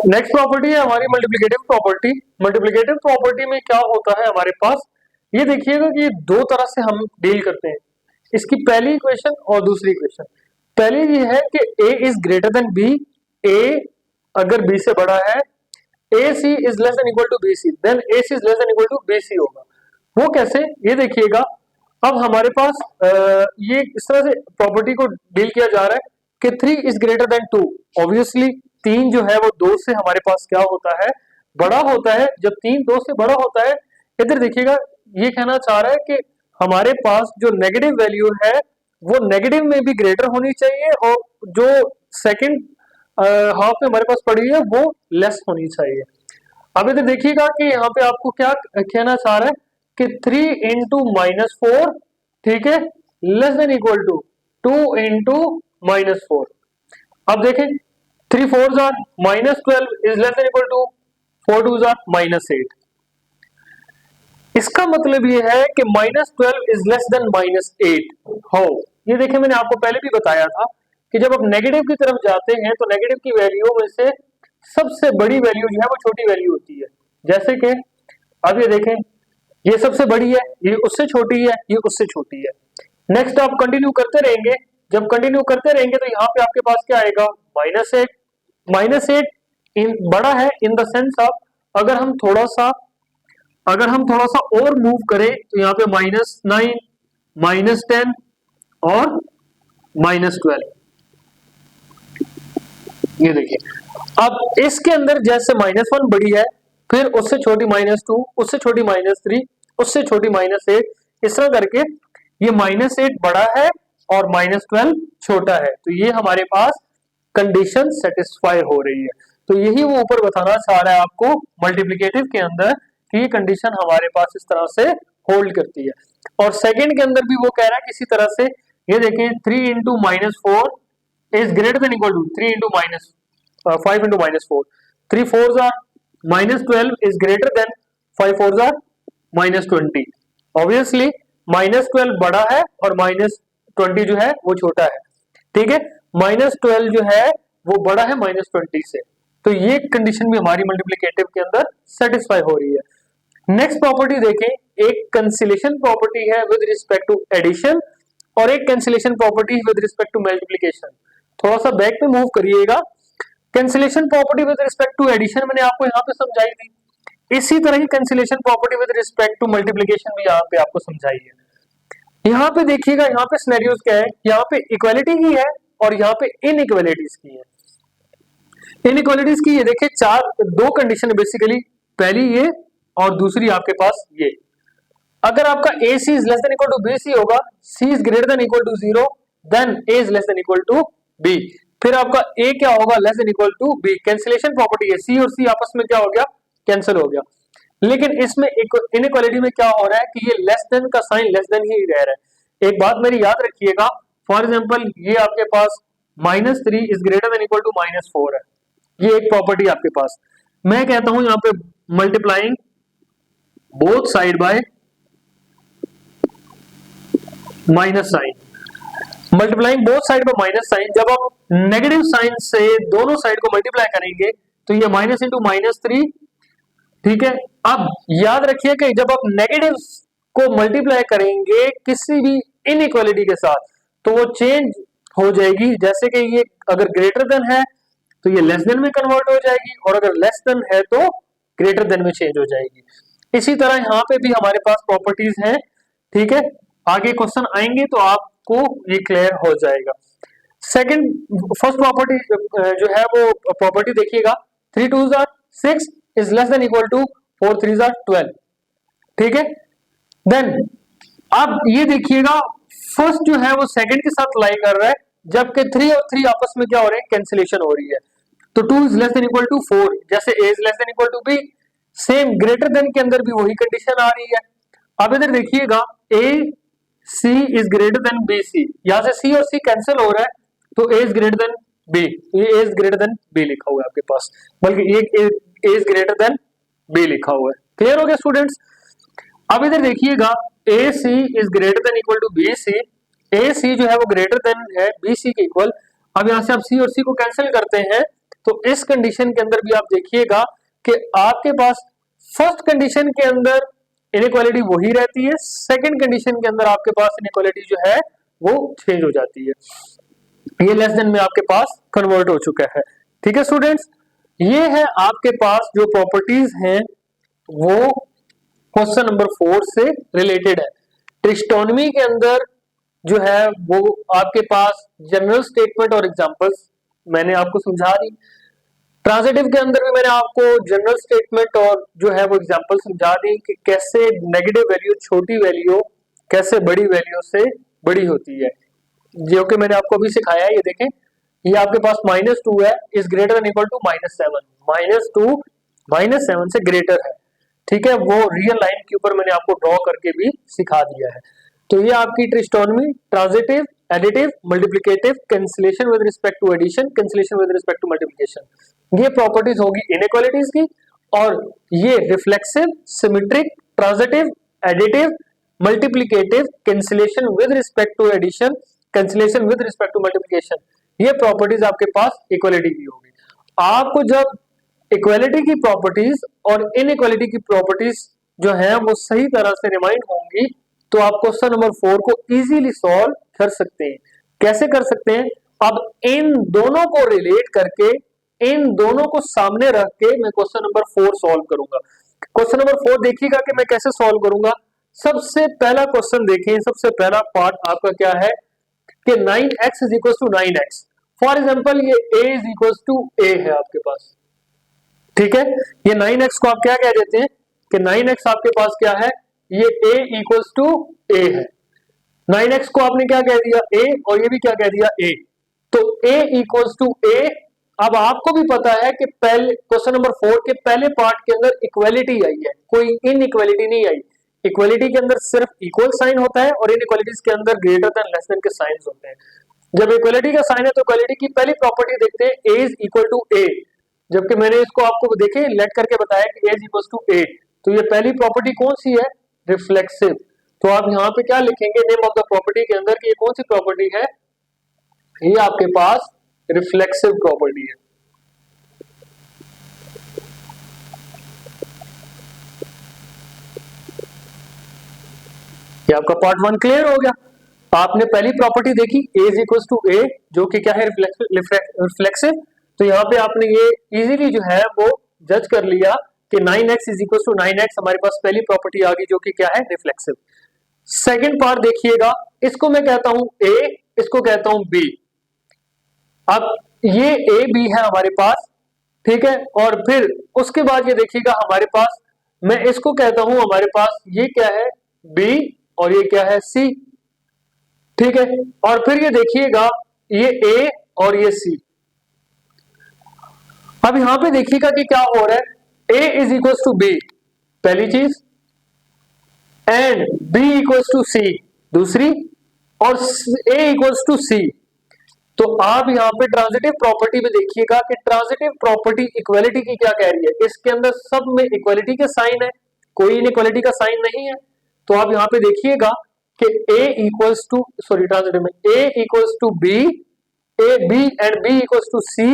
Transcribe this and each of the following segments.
Next property है हमारी multiplicative property. Multiplicative property में क्या होता है हमारे पास, ये देखिएगा कि दो तरह से हम डील करते हैं। इसकी पहली इक्वेशन और दूसरी इक्वेशन। पहली ये है कि a is greater than b, a अगर b से बड़ा है, ac is less than equal to bc, then ac is less than equal to bc होगा। वो कैसे, ये देखिएगा। अब हमारे पास ये इस तरह से प्रॉपर्टी को डील किया जा रहा है कि 3 इज ग्रेटर देन 2। ऑब्वियसली 3 जो है वो 2 से हमारे पास क्या होता है, बड़ा होता है। जब 3 2 से बड़ा होता है, इधर देखिएगा, ये कहना चाह रहा है कि हमारे पास जो नेगेटिव वैल्यू है वो नेगेटिव में भी ग्रेटर होनी चाहिए और जो सेकंड हाफ में हमारे पास पड़ी है वो लेस होनी चाहिए। अब इधर देखिएगा कि यहाँ पे आपको क्या कहना चाह रहा है कि 3 इंटू माइनस 4, ठीक है, less than equal to 2 into minus 4। अब देखें 3 4 are minus 12 is less than equal to 4 2 are minus 8। इसका मतलब ये है कि minus 12 is less than minus 8। हो, ये देखें मैंने आपको पहले भी बताया था कि जब आप नेगेटिव की तरफ जाते हैं तो नेगेटिव की वैल्यू में से सबसे बड़ी वैल्यू जो है वो छोटी वैल्यू होती है। जैसे कि अब ये देखें, ये सबसे बड़ी है, ये उससे छोटी है, ये उससे छोटी है। नेक्स्ट आप कंटिन्यू करते रहेंगे, जब कंटिन्यू करते रहेंगे तो यहाँ पे आपके पास क्या आएगा, -8। -8 बड़ा है इन द सेंस ऑफ अगर हम थोड़ा सा और मूव करें तो यहाँ पे -9, -10 और -12। ये देखिए, अब इसके अंदर जैसे -1 बड़ी है, फिर उससे छोटी -2, उससे छोटी -3, उससे छोटी -8, इस तरह करके ये -8 बड़ा है और -12 छोटा है। तो ये हमारे पास कंडीशन सेटिस्फाई हो रही है। तो यही वो ऊपर बताना चाह रहा है आपको मल्टीप्लिकेटिव के अंदर कि ये कंडीशन हमारे पास इस तरह से होल्ड करती है। और सेकंड के अंदर भी वो कह रहा है किसी तरह से, ये देखें 3 into -4 is greater than equal to 3 into minus 5 into -4. 3 4s are -12 is greater than 5 4s are -20. Obviously -12 बड़ा है और -20 जो है वो छोटा है, ठीक है। -12 जो है वो बड़ा है -20 से। तो ये कंडीशन भी हमारी मल्टीप्लिकेटिव के अंदर सेटिस्फाई हो रही है। नेक्स्ट प्रॉपर्टी देखें, एक कैंसिलेशन प्रॉपर्टी है विद रिस्पेक्ट टू एडिशन और एक cancellation property with respect to multiplication. थोड़ा सा बैक पे मूव करिएगा। Cancellation property with respect to addition मैंने आपको यहाँ पे समझाई थी, इसी तरह की cancellation property with respect to multiplication भी यहाँ पे आपको समझाई है। यहाँ पे देखिएगा, यहाँ पे सिनेरियोस क्या है, यहाँ पे इक्वालिटी की है और यहाँ पे इनइक्वालिटीज की है। इनइक्वालिटीज की ये देखिए दो कंडीशन है बेसिकली, पहली ये और दूसरी आपके पास ये। अगर आपका AC is less than equal to BC होगा, C is greater than equal to 0, then A is less than equal to B। फिर आपका A क्या होगा, less than equal to B। Cancellation property है, C और C आपस में क्या हो गया, कैंसिल हो गया। लेकिन इसमें इनइक्वालिटी में क्या हो रहा है कि ये लेस देन का साइन लेस देन ही रह रहा है। एक बात मेरी याद रखिएगा, फॉर एग्जांपल ये आपके पास -3 is greater than equal to -4 है, ये एक प्रॉपर्टी आपके पास। मैं कहता हूं यहाँ पे multiplying both side by minus sign, multiplying both side by minus sign. जब आप नेगेटिव साइन से दोनों साइड को मल्टीप्लाई करेंगे तो ये -3 -3, ठीक है। अब याद रखिए कि जब आप नेगेटिव को मल्टीप्लाई करेंगे किसी भी इनइक्वालिटी के साथ तो वो चेंज हो जाएगी। जैसे कि ये अगर ग्रेटर देन है तो ये लेस देन में कन्वर्ट हो जाएगी और अगर लेस देन है तो ग्रेटर देन में चेंज हो जाएगी। इसी तरह यहाँ पे भी हमारे पास प्रॉपर्टीज हैं, ठीक है। आगे क्वेश्चन आएंगे तो आपको ये क्लियर हो जाएगा। फर्स्ट प्रॉपर्टी जो है वो प्रॉपर्टी देखिएगा, 3 2s are 6 is less than equal to 4 3s are 12, ठीक है। देन अब ये देखिएगा, फर्स्ट जो है वो सेकंड के साथ लाई कर रहा है, जबकि 3 और 3 आपस में क्या हो रहे हैं, कैंसिलेशन हो रही है। तो 2 is less than equal to 4, जैसे A is less than equal to B, same greater than के अंदर भी वही कंडीशन आ रही है। अब इधर देखिएगा, AC is greater then BC, यहां से C और C कैंसिल हो रहा है तो A is greater than B, ये A is greater than B लिखा हुआ है आपके पास, बल्कि ये A is greater than B लिखा हुआ है। क्लियर हो गया स्टूडेंट्स। अब इधर देखिएगा, AC is greater than equal to BC, AC जो है वो ग्रेटर देन है BC के इक्वल। अब यहां से आप C और C को कैंसिल करते हैं तो इस कंडीशन के अंदर भी आप देखिएगा कि आपके पास फर्स्ट कंडीशन के अंदर इनइक्वालिटी वही रहती है, सेकंड कंडीशन के अंदर आपके पास इनइक्वालिटी जो है वो चेंज हो जाती है। ये लेस देन में आपके पास कन्वर्ट हो चुका है। ठीक है स्टूडेंट्स, ये है आपके पास जो प्रॉपर्टीज हैं वो क्वेश्चन नंबर 4 से रिलेटेड है। ट्रिस्टोनमी के अंदर जो है वो आपके पास जनरल स्टेटमेंट और एग्जांपल्स मैंने आपको समझा दी। ट्रांजिटिव के अंदर भी मैंने आपको जनरल स्टेटमेंट और जो है वो एग्जांपल समझा दी कि कैसे नेगेटिव वैल्यू छोटी वैल्यू कैसे बड़ी वैल्यू से बड़ी होती है, जो कि मैंने आपको अभी सिखाया है। ये देखें, ये आपके पास -2 है, is greater than equal to -7, -2 से ग्रेटर है। ठीक है, वो रियल लाइन के ऊपर मैंने आपको ड्रॉ करके भी सिखा दिया है। तो ये आपकी trichotomy, transitive, additive, multiplicative, cancellation with respect to addition, cancellation with respect to multiplication, ये प्रॉपर्टीज होगी इनइक्वालिटीज की। और ये reflexive, symmetric, transitive, additive, multiplicative, cancellation with respect to addition, cancellation with respect to multiplication, ये properties आपके पास equality की होगी। आपको जब इक्वालिटी की प्रॉपर्टीज और इनइक्वालिटी की प्रॉपर्टीज जो है वो सही तरह से रिमाइंड होंगी तो आप क्वेश्चन नंबर 4 को इजीली सॉल्व कर सकते हैं। कैसे कर सकते हैं? अब इन दोनों को रिलेट करके, इन दोनों को सामने रख के मैं क्वेश्चन नंबर 4 सॉल्व करूंगा। क्वेश्चन नंबर 4 देखिएगा कि मैं कैसे सॉल्व करूंगा। सबसे पहला क्वेश्चन देखिए, सबसे पहला पार्ट आपका क्या है कि 9x is equal to 9x। For example ये a is equal to a है आपके पास। ठीक है, ये 9x को आप क्या कह देते हैं कि 9x आपके पास क्या है, ये a इक्वल्स टू a है। 9x को आपने क्या कह दिया a, और ये भी क्या कह दिया a, तो a इक्वल्स टू a। अब आपको भी पता है कि पहले क्वेश्चन नंबर 4 के पहले पार्ट के अंदर इक्वालिटी आई है, कोई इनइक्वालिटी नहीं आई। इक्वालिटी के अंदर सिर्फ इक्वल साइन होता है और इनइक्वालिटीज के अंदर ग्रेटर देन, लेस देन के साइंस होते हैं। जब इक्वालिटी का साइन है तो इक्वालिटी की पहली प्रॉपर्टी देखते हैं, a is equal to a। जबकि मैंने इसको आपको देखे लेट करके बताया कि a is equal to a, तो ये पहली प्रॉपर्टी कौन सी है, रिफ्लेक्सिव। तो आप यहाँ पे क्या लिखेंगे नेम ऑफ द प्रॉपर्टी के अंदर कि ये कौन सी प्रॉपर्टी है, ये आपके पास रिफ्लेक्सिव प्रॉपर्टी है। ये आपका पार्ट 1 क्लियर हो गया। आपने पहली प्रॉपर्टी देखी a is equal to a, जो कि क्या है, रिफ्लेक्सिव। तो यहाँ पे आपने ये इजीली जो है वो जज कर लिया कि 9x is equal to 9x, हमारे पास पहली प्रॉपर्टी आ गई जो कि क्या है, रिफ्लेक्सिव। सेकंड पार्ट देखिएगा, इसको मैं कहता हूं a, इसको कहता हूं b। अब ये a b है हमारे पास, ठीक है, और फिर उसके बाद ये देखिएगा हमारे पास, मैं इसको कहता हूं हमारे पास ये क्या है, b, और ये क्या है, c। ठीक है, और फिर ये देखिएगा ये a और ये c। अब यहां पे देखिएगा कि क्या हो रहा है, a is equal to b पहली चीज, and b equals to c दूसरी, और a इक्वल्स टू c। तो आप यहाँ पे ट्रांजिटिव प्रॉपर्टी में देखिएगा कि ट्रांजिटिव प्रॉपर्टी इक्वालिटी की क्या कह रही है, इसके अंदर सब में इक्वालिटी के साइन है, कोई इनइक्वालिटी का साइन नहीं है। तो आप यहाँ पे देखिएगा कि a equals to, sorry transitive में a equals to b, a b and b equals to c,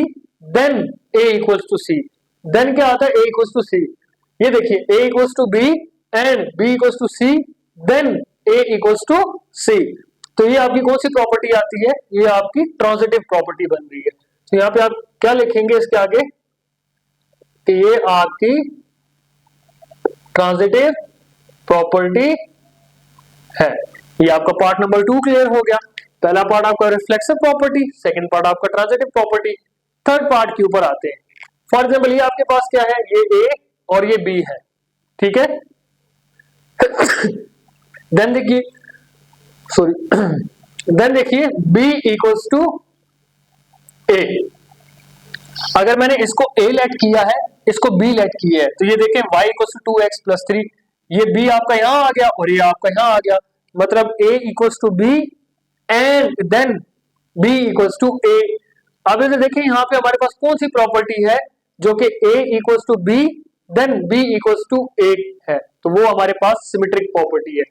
then a equals to c, then क्या आता है, a इक्वल्स टू c। ये देखिए a equals to b and b equals to c, then a equals to c। तो ये आपकी कौन सी प्रॉपर्टी आती है, ये आपकी ट्रांजिटिव प्रॉपर्टी बन रही है। तो यहाँ पे आप क्या लिखेंगे इसके आगे कि ये आपकी ट्रांजिटिव प्रॉपर्टी है। ये आपका पार्ट नंबर 2 क्लियर हो गया। पहला पार्ट आपका रिफ्लेक्सिव प्रॉपर्टी, सेकंड पार्ट आपका ट्रांजिटिव प्रॉपर्टी। थर्ड पार्ट के ऊपर आते हैं। फॉर एग्जाम्पल ये आपके पास क्या है, ये a और ये b है, ठीक है। देन देखिए, सॉरी देन देखिए b इक्वल्स टू a। अगर मैंने इसको a लेट किया है, इसको b लेट किया है, तो ये देखें y equals to 2x plus 3, ये b आपका यहां आ गया और ये आपका यहां आ गया, मतलब a equals to b and then b equals to a। अब इसे देखिए यहाँ पे हमारे पास कौन सी प्रॉपर्टी है जो कि a equals to b then b equals to a है, तो वो हमारे पास सिमेट्रिक प्रॉपर्टी है।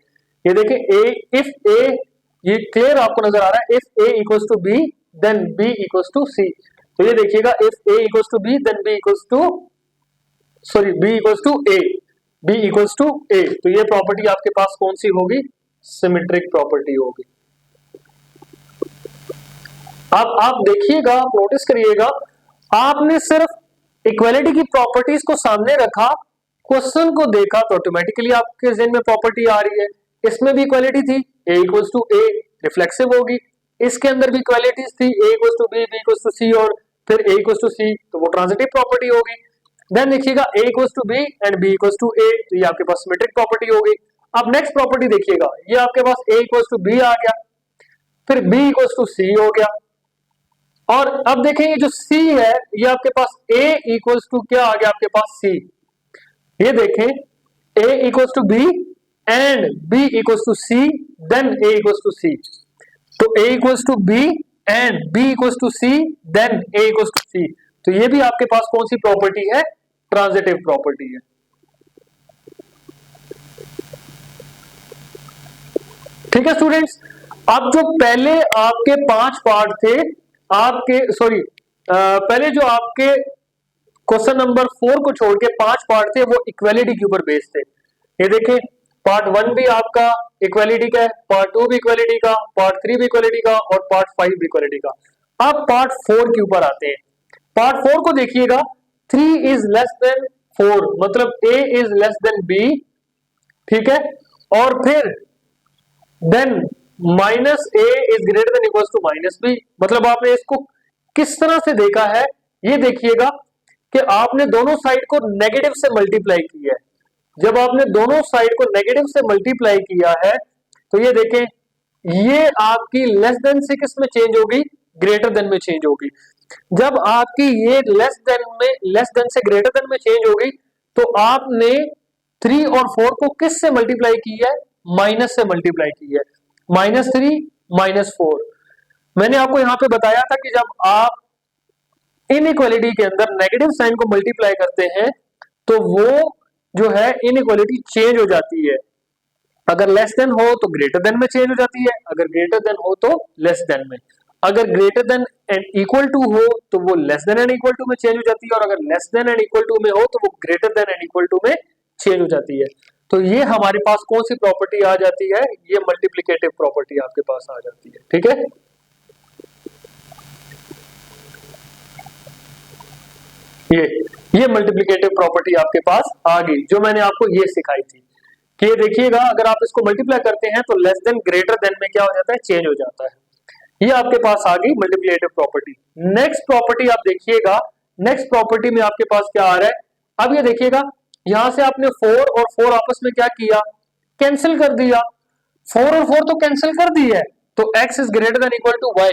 ये देखिए a, इफ a, ये क्लियर आपको नजर आ रहा है, if a equals to b then b equals to c। तो ये देखिएगा if A equals to B then B equals to sorry B equals to A, B equals to A, तो ये प्रॉपर्टी आपके पास कौन सी होगी, सिमेट्रिक प्रॉपर्टी होगी। अब आप देखिएगा, नोटिस करिएगा, आपने सिर्फ इक्वालिटी की प्रॉपर्टीज को सामने रखा, क्वेश्चन को देखा तो ऑटोमेटिकली आपके ज़हन में प्रॉपर्टी आ रही है। इसमें भी इक्वालिटी थी, A equals to A reflexive होगी, इसके अंदर भी इक्वालिटीज थी, A equals to B, B equals to C और फिर ए इक्वल्स टू सी, तो वो ट्रांजिटिव प्रॉपर्टी होगी। देन देखिएगा A equals to B and B equals to A, तो ये आपके पास सिमेट्रिक प्रॉपर्टी होगी। अब नेक्स्ट प्रॉपर्टी देखिएगा, ये आपके पास ए इक्वल्स टू बी आ गया, फिर बी इक्वल्स टू सी हो गया, और अब देखें ये जो C है ये आपके पास A इक्वल्स टू क्या आ गया आपके पास C, ये देखें A equals to B and B equals to C then A equals to C, तो A equals to B and B equals to C then A equals to C, तो ये भी आपके पास कौन सी प्रॉपर्टी है, ट्रांजिटिव प्रॉपर्टी है। ठीक है स्टूडेंट्स, अब जो पहले आपके 5 पार्ट थे आपके पहले जो आपके क्वेश्चन नंबर 4 को छोड़ के 5 पार्ट थे वो इक्वालिटी के ऊपर बेस्ड थे। ये देखें पार्ट 1 भी आपका इक्वालिटी का है, पार्ट 2 भी इक्वालिटी का, पार्ट 3 भी इक्वालिटी का और पार्ट 5 भी इक्वालिटी का। अब पार्ट 4 के ऊपर आते हैं। पार्ट 4 को देखिएगा, 3 इज लेस देन 4 मतलब A is less than B, ठीक है, और फिर then minus a is greater than equals to minus b, मतलब आपने इसको किस तरह से देखा है, ये देखिएगा कि आपने दोनों साइड को नेगेटिव से मल्टीप्लाई किया है। जब आपने दोनों साइड को नेगेटिव से मल्टीप्लाई किया है तो ये देखें ये आपकी लेस देन से किस में चेंज होगी, ग्रेटर देन में चेंज होगी। जब आपकी ये लेस देन से ग्रेटर देन में चेंज होगी तो आपने 3 और 4 को किस से मल्टीप्लाई किया है, माइनस से मल्टीप्लाई किया है, -3 -4। मैंने आपको यहां पे बताया था कि जब आप इनइक्वालिटी के अंदर नेगेटिव साइन को मल्टीप्लाई करते हैं तो वो जो है इनइक्वालिटी चेंज हो जाती है। अगर लेस देन हो तो ग्रेटर देन में चेंज हो जाती है, अगर ग्रेटर देन हो तो लेस देन में, अगर greater than and equal to हो तो वो less than and equal to में चेंज हो जाती है, और अगर less than and equal to में हो तो वो greater than and equal to में चेंज हो जाती है। तो ये हमारे पास कौन सी प्रॉपर्टी आ जाती है, ये मल्टीप्लिकेटिव प्रॉपर्टी आपके पास आ जाती है। ठीक है, ये मल्टीप्लिकेटिव प्रॉपर्टी आपके पास आ गई जो मैंने आपको ये सिखाई थी कि ये देखिएगा अगर आप इसको मल्टीप्लाई करते हैं तो लेस देन ग्रेटर देन में क्या हो जाता है, चेंज हो जाता है। ये आपके पास आ गई मल्टीप्लिकेटिव प्रॉपर्टी। नेक्स्ट प्रॉपर्टी आप देखिएगा, नेक्स्ट प्रॉपर्टी में आपके पास क्या आ रहा है, अब ये देखिएगा यहां से आपने 4 और 4 आपस में क्या किया, कैंसिल कर दिया। 4 और 4 तो कैंसिल कर दी है, तो x is greater than equal to y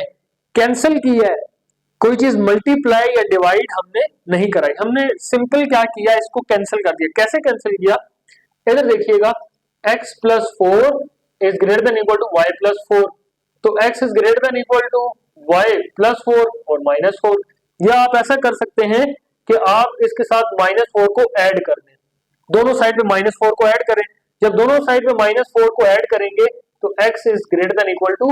cancel की है, कोई चीज मल्टीप्लाई या डिवाइड हमने नहीं कराई, हमने सिंपल क्या किया, इसको कैंसिल कर दिया। कैसे कैंसिल किया, इधर देखिएगा x plus 4 is greater than equal to y plus 4, तो x is greater than equal to y plus 4 और माइनस 4, या आप ऐसा कर सकते हैं कि आप इसके साथ -4 को ऐड कर दें, दोनों साइड में -4 को ऐड करें। जब दोनों साइड में -4 को ऐड करेंगे तो x is greater than equal to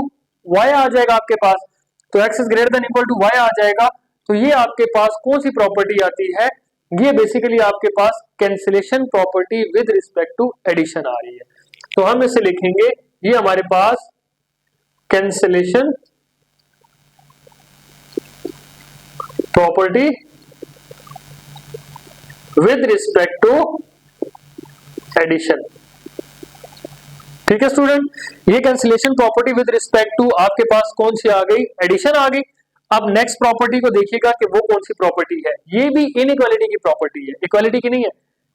y आ जाएगा आपके पास, तो x is greater than equal to y आ जाएगा। तो ये आपके पास कौन सी प्रॉपर्टी आती है, ये बेसिकली आपके पास cancellation property with respect to addition आ रही है। तो हम इसे लिखेंगे, ये हमारे पास cancellation property with respect to addition. ठीक है स्टूडेंट, ये cancellation property with respect to आपके पास कौन सी आ गई, एडिशन आ गई। अब नेक्स्ट प्रॉपर्टी को देखिएगा कि वो कौन सी प्रॉपर्टी है, ये भी इनइक्वालिटी की प्रॉपर्टी है, इक्वालिटी की नहीं है।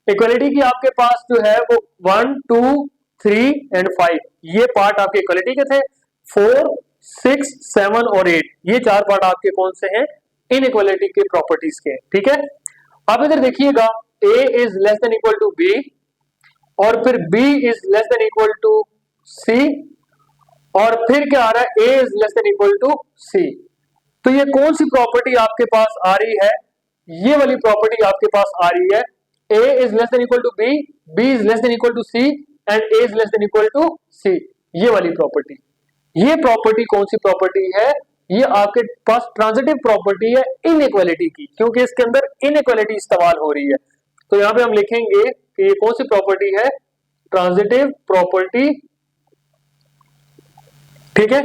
इक्वालिटी की आपके पास जो है वो 1 2 3 एंड 5 ये पार्ट आपके इक्वालिटी के थे, 4 6 7 और 8 ये 4 पार्ट आपके कौन से हैं, इनइक्वालिटी के प्रॉपर्टीज के। ठीक है, अब इधर देखिएगा a is less than equal to b और फिर b is less than equal to c और फिर क्या आ रहा है, a is less than equal to c। तो ये कौन सी प्रॉपर्टी आपके पास आ रही है, ये वाली प्रॉपर्टी आपके पास आ रही है, a is less than equal to b, b is less than equal to c and a is less than equal to c, ये वाली प्रॉपर्टी। ये प्रॉपर्टी कौन सी प्रॉपर्टी है, ये आपके पास ट्रांजिटिव प्रॉपर्टी है इनइक्वालिटी की, क्योंकि इसके अंदर इनइक्वालिटी इस्तेमाल हो रही है। तो यहाँ पे हम लिखेंगे कि ये कौन सी प्रॉपर्टी है, ट्रांजिटिव प्रॉपर्टी, ठीक है।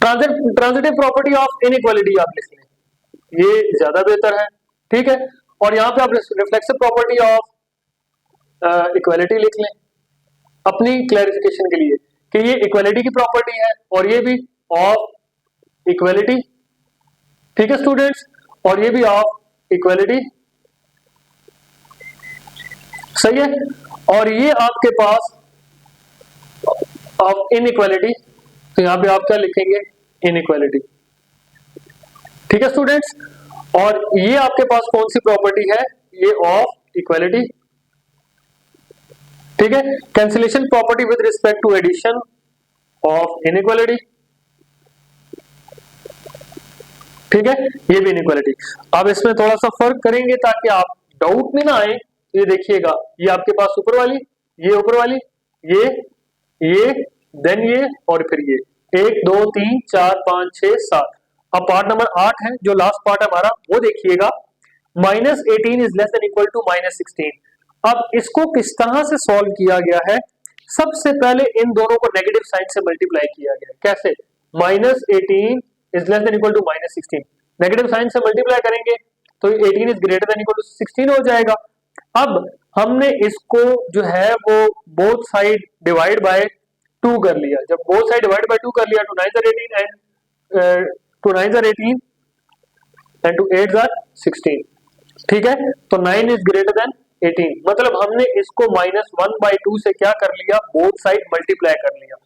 ट्रांजिटिव प्रॉपर्टी ऑफ इनइक्वालिटी आप लिख लें, ये ज्यादा बेहतर है, ठीक है। और यहाँ पे आप रिफ्लेक्सिव प्रॉपर्टी ऑफ इक्वालिटी लिख लें अपनी क्लैरिफिकेशन के लिए कि ये इक्वालिटी की प्रॉपर्टी है और ये भी ऑफ इक्वालिटी, ठीक है स्टूडेंट्स, और ये भी ऑफ इक्वालिटी, सही है। और ये आपके पास ऑफ इनइक्वालिटी, तो यहां पे आप क्या लिखेंगे, इनइक्वालिटी, ठीक है स्टूडेंट्स। और ये आपके पास कौन सी प्रॉपर्टी है, ये ऑफ इक्वालिटी, ठीक है। Cancellation property with respect to addition of inequality, ठीक है, ये भी इनइक्वालिटी। अब इसमें थोड़ा सा फर्क करेंगे ताकि आप डाउट में ना आए। ये देखिएगा, ये आपके पास ऊपर वाली, ये ऊपर वाली, ये देन ये और फिर ये 1 2 3 4 5 6 7। अब पार्ट नंबर 8 है, जो लास्ट पार्ट है हमारा, वो देखिएगा। -18 is less than equal to -16। अब इसको किस तरह से सॉल्व किया गया है, सबसे पहले इन दोनों को नेगेटिव साइन से मल्टीप्लाई किया गया। कैसे, -18 is less than equal to -16, negative sign से मल्टीप्लाई करेंगे तो 18 is greater than equal to 16 हो जाएगा। अब हमने इसको जो है वो बोथ साइड डिवाइड बाय 2 कर लिया। जब बोथ साइड डिवाइड बाय 2 कर लिया, 2 9 are 18 and 2 9 are 18 and 2 8 are 16, ठीक है। तो 9 इज ग्रेटर देन 18, मतलब हमने इसको -1/2 से क्या कर लिया, बोथ साइड मल्टीप्लाई कर लिया।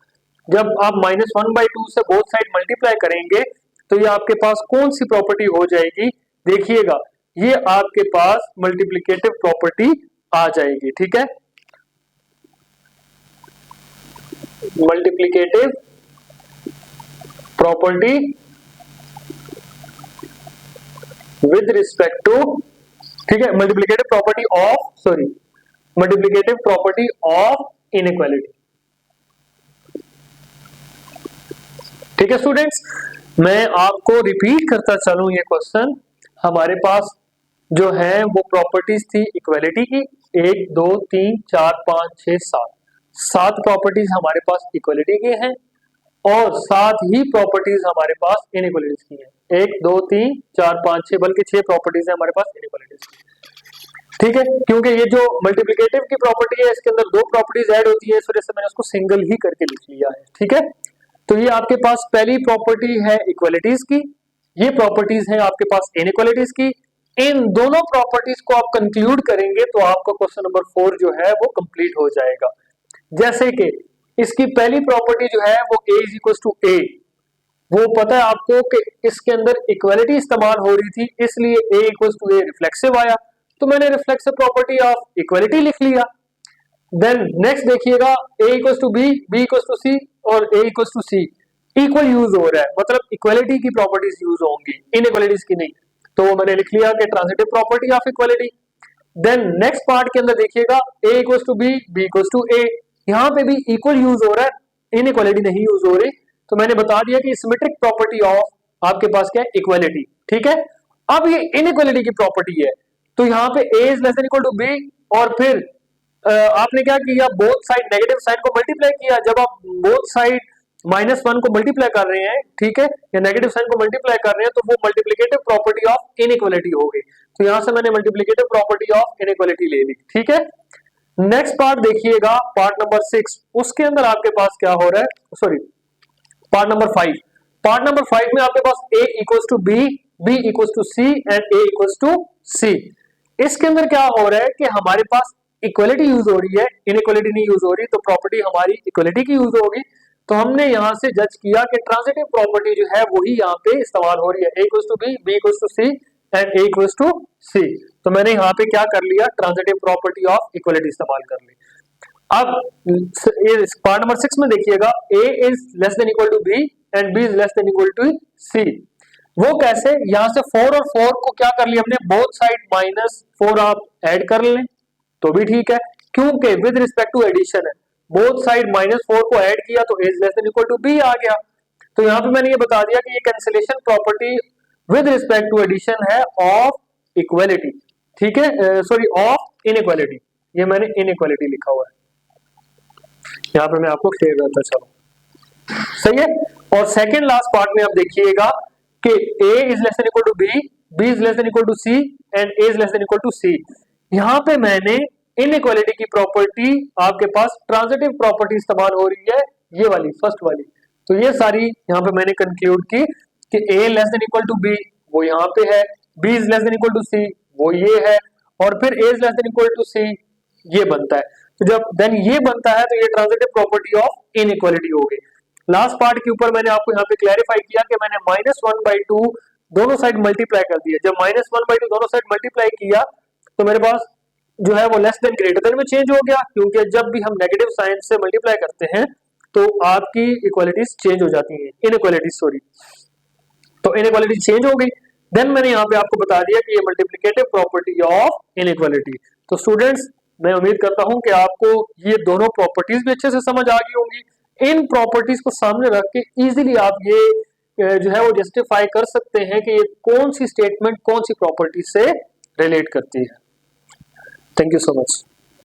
जब आप -1/2 से बोथ साइड मल्टीप्लाई करेंगे तो ये आपके पास कौन सी प्रॉपर्टी हो जाएगी, देखिएगा, ये आपके पास मल्टीप्लिकेटिव प्रॉपर्टी आ जाएगी, ठीक है। Multiplicative property with respect to, ठीक है, मल्टीप्लिकेटिव प्रॉपर्टी ऑफ इनइक्वालिटी, ठीक है स्टूडेंट्स। मैं आपको रिपीट करता चलूं, ये क्वेश्चन हमारे पास जो है वो प्रॉपर्टीज थी इक्वालिटी की, 1 2 3 4 5 6 7 प्रॉपर्टीज हमारे पास इक्वालिटी की हैं और 7 ही प्रॉपर्टीज हमारे पास इनइक्वालिटीज की हैं। 1 2 3 4 5 6, बल्कि 6 प्रॉपर्टीज है हमारे पास इनइक्वालिटीज की, ठीक है। क्योंकि ये जो मल्टीप्लिकेटिव की प्रॉपर्टी है, इसके अंदर 2 प्रॉपर्टीज ऐड होती है, इस वजह से मैंने उसको सिंगल ही करके लिख लिया है, ठीक है। तो ये आपके पास पहली प्रॉपर्टी है इक्वालिटीज की, ये प्रॉपर्टीज है आपके पास इनइक्वालिटीज की। इन दोनों प्रॉपर्टीज को आप कंक्लूड करेंगे तो आपका क्वेश्चन नंबर 4 जो है वो कंप्लीट हो जाएगा। जैसे कि इसकी पहली प्रॉपर्टी जो है वो a is equal to a, वो पता है आपको कि इसके अंदर इक्वालिटी इस्तेमाल हो रही थी, इसलिए a equal to a reflexive आया, तो मैंने रिफ्लेक्सिव प्रॉपर्टी ऑफ इक्वालिटी लिख लिया। देन नेक्स्ट देखिएगा, a equal to b, b equal to c और a equal to c equal use हो रहा है, मतलब इक्वालिटी की प्रॉपर्टीज यूज होंगी, इनइक्वालिटीज की नहीं। तो मैंने लिख लिया कि transitive property of equality. Then next part के अंदर देखिएगा, a equal to b, b equal to a, यहाँ पे भी इक्वल यूज हो रहा है, इनइक्वालिटी नहीं यूज हो रही। तो मैंने बता दिया कि सिमेट्रिक प्रॉपर्टी ऑफ आपके पास क्या है, इक्वालिटी, ठीक है। अब ये इनइक्वालिटी की प्रॉपर्टी है, तो यहाँ पे a is less than equal to b और फिर आपने क्या किया, बोथ साइड नेगेटिव साइन को मल्टीप्लाई किया। जब आप बोथ साइड -1 को मल्टीप्लाई कर रहे हैं, ठीक है, या नेगेटिव साइन को मल्टीप्लाई कर रहे हैं, तो वो मल्टीप्लिकेटिव प्रॉपर्टी ऑफ इनइक्वालिटी हो गई। तो यहां से मैंने मल्टीप्लिकेटिव प्रॉपर्टी ऑफ इनइक्वालिटी ले ली, ठीक है। नेक्स्ट पार्ट देखिएगा, पार्ट नंबर 6, उसके अंदर आपके पास क्या हो रहा है, sorry part number 5। Part number 5 में आपके पास a equals to b, b equals to c and a equals to c। इसके अंदर क्या हो रहा है कि हमारे पास इक्वालिटी यूज हो रही है, इनइक्वालिटी नहीं यूज हो रही, तो प्रॉपर्टी हमारी इक्वालिटी की यूज होगी। तो हमने यहां से जज किया कि ट्रांजिटिव प्रॉपर्टी जो है वही यहाँ पे इस्तेमाल हो रही है, a equals to b, b equals to c and a equals to c। तो मैंने यहाँ पे क्या कर लिया, ट्रांजिटिव प्रॉपर्टी ऑफ इक्वालिटी इस्तेमाल कर ली। अब पार्ट नंबर 6 में देखिएगा, a is less than equal to b and b is less than equal to c। वो कैसे, यहां से 4 और 4 को क्या कर लिया हमने, बोथ साइड -4 आप ऐड कर लें तो भी ठीक है, क्योंकि विद रिस्पेक्ट टू एडिशन है, बोथ साइड -4 को ऐड किया तो a is less than equal to b आ गया। तो यहाँ पे मैंने ये बता दिया कि ये cancellation property with respect to addition है ऑफ इक्वालिटी, ठीक है, सॉरी ऑफ इनइक्वालिटी, ये मैंने इनइक्वालिटी लिखा हुआ है, यहाँ पे मैं आपको क्लियर करता चलो, सही है। और सेकंड लास्ट पार्ट में आप देखिएगा कि a is less than equal to b, b is less than equal to c and a is less than equal to c। यहाँ पे मैंने इनइक्वालिटी की प्रॉपर्टी, आपके पास ट्रांजिटिव प्रॉपर्टी इस्तेमाल हो रही है, ये वाली फर्स्ट वाली, तो ये सारी यहाँ पे मैंने कंक्लूड की कि a less than equal to b वो यहाँ पे है, b is less than equal to c वो ये है, और फिर a is less than equal to c ये बनता है। तो जब देन ये बनता है तो ये ट्रांजिटिव प्रॉपर्टी ऑफ इनइक्वालिटी हो गई। लास्ट पार्ट के ऊपर मैंने आपको यहाँ पे क्लैरिफाई किया कि मैंने -1/2 दोनों साइड मल्टीप्लाई कर दिया, जब -1/2 दोनों साइड मल्टीप्लाई किया तो मेरे पास जो है वो लेस देन ग्रेटर देन में चेंज हो गया, क्योंकि जब भी हम नेगेटिव साइन से मल्टीप्लाई करते हैं तो आपकी इक्वालिटीज चेंज हो जाती हैं, इनइक्वालिटीज सॉरी, तो इनइक्वालिटी चेंज हो गई। देन मैंने यहाँ पे आपको बता दिया कि ये मल्टीप्लिकेटिव प्रॉपर्टी ऑफ इनइक्वालिटी। तो स्टूडेंट्स मैं उम्मीद करता हूं कि आपको ये दोनों प्रॉपर्टीज भी अच्छे से समझ आ गई होंगी। इन प्रॉपर्टीज को सामने रख के इजीली आप ये जो है वो जस्टिफाई कर सकते हैं कि ये कौन सी स्टेटमेंट कौन सी प्रॉपर्टी से रिलेट करती है। Thank you so much.